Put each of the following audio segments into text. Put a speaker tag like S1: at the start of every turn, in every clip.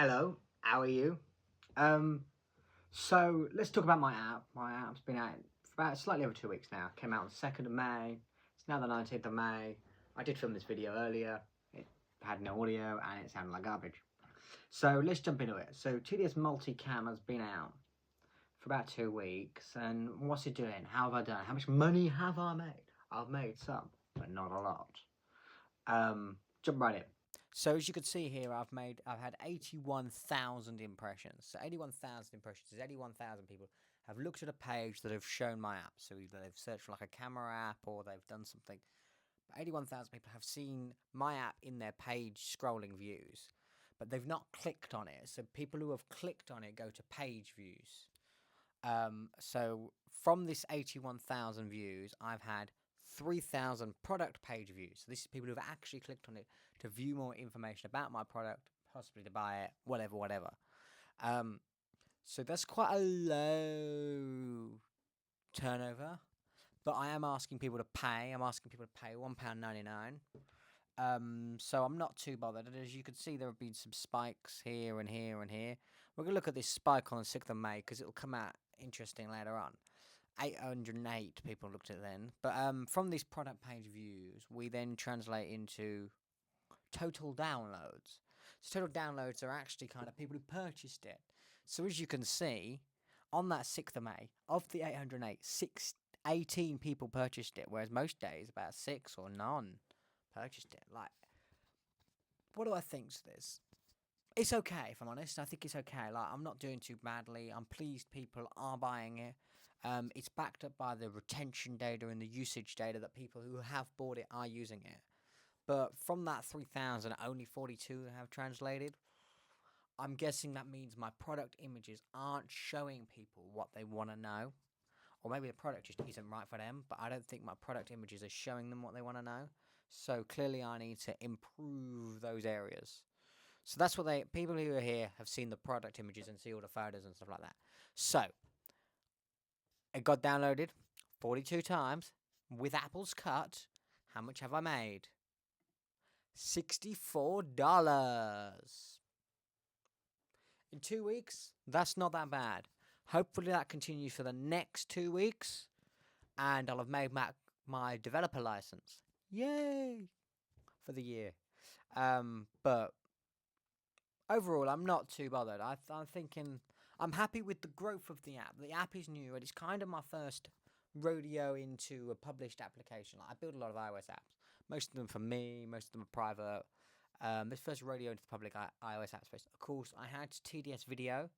S1: Hello, how are you? So let's talk about my app. My app's been out for about slightly over 2 weeks now. Came out on the 2nd of May. It's now the 19th of May. I did film this video earlier. It had no audio and it sounded like garbage. So let's jump into it. So TDS Multicam has been out for about 2 weeks. And what's it doing? How have I done? How much money have I made? I've made some, but not a lot. Jump right in. So as you can see here, I've had 81,000 impressions. So 81,000 impressions is 81,000 people have looked at a page that have shown my app. So either they've searched for like a camera app or they've done something. But 81,000 people have seen my app in their page scrolling views, but they've not clicked on it. So people who have clicked on it go to page views. So from this 81,000 views, I've had 3,000 product page views. So this is people who have actually clicked on it to view more information about my product, possibly to buy it, whatever. So that's quite a low turnover, but I am asking people to pay. I'm asking people to pay £1.99. So I'm not too bothered. As you can see, there have been some spikes here and here and here. We're going to look at this spike on the 6th of May because it'll come out interesting later on. 808 people looked at it then. But from these product page views, we then translate into total downloads. So total downloads are actually kind of people who purchased it. So as you can see, on that 6th of May, of the 808, 18 people purchased it, whereas most days about 6 or none purchased it. Like, what do I think to this? It's okay, if I'm honest. I think it's okay. Like, I'm not doing too badly. I'm pleased people are buying it. It's backed up by the retention data and the usage data that people who have bought it are using it. But from that 3,000, only 42 have translated. I'm guessing that means my product images aren't showing people what they want to know. Or maybe the product just isn't right for them, but I don't think my product images are showing them what they want to know. So clearly I need to improve those areas. So that's what people who are here have seen the product images and see all the photos and stuff like that. So it got downloaded 42 times with Apple's cut. How much have I made? $64. In 2 weeks, that's not that bad. Hopefully that continues for the next 2 weeks, and I'll have made my developer license. Yay! For the year. But overall, I'm not too bothered. I'm thinking I'm happy with the growth of the app. The app is new, and it's kind of my first rodeo into a published application. Like, I build a lot of iOS apps. Most of them for me, most of them are private. This first rodeo into the public iOS app space. Of course, I had TDS Video,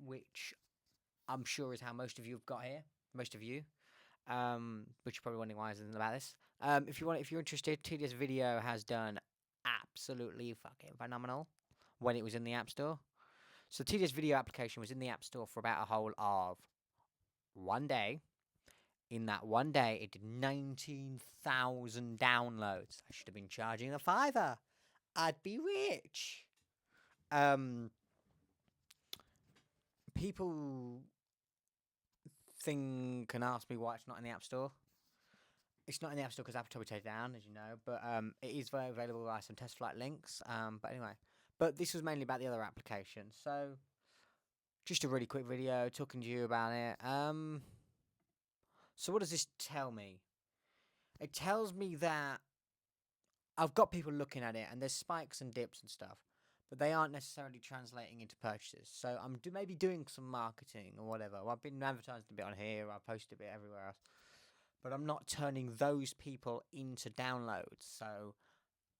S1: which I'm sure is how most of you have got here. Most of you. Which you're probably wondering why isn't about this. If you're interested, TDS Video has done absolutely fucking phenomenal when it was in the App Store. So the TDS Video application was in the App Store for about a whole of 1 day. In that 1 day, it did 19,000 downloads. I should have been charging a fiver. I'd be rich. People think and ask me why it's not in the App Store. It's not in the App Store because Apple told me to take it down, as you know. But it is very available by some test flight links. But anyway, this was mainly about the other application. So just a really quick video talking to you about it. So what does this tell me? It tells me that I've got people looking at it, and there's spikes and dips and stuff, but they aren't necessarily translating into purchases. So I'm maybe doing some marketing or whatever. Well, I've been advertising a bit on here. I post a bit everywhere else, but I'm not turning those people into downloads. So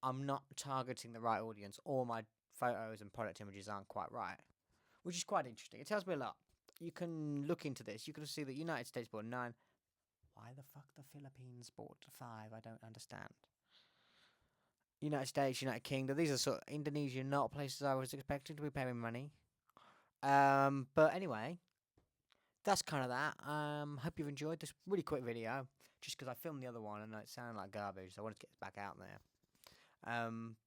S1: I'm not targeting the right audience, or my photos and product images aren't quite right, which is quite interesting. It tells me a lot. You can look into this. You can see that United States bought 9. Why the fuck the Philippines bought 5? I don't understand. United States, United Kingdom. These are sort of Indonesia, not places I was expecting to be paying money. But anyway, that's kind of that. Hope you've enjoyed this really quick video. Just because I filmed the other one and it sounded like garbage, so I wanted to get it back out there.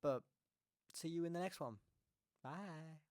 S1: But see you in the next one. Bye.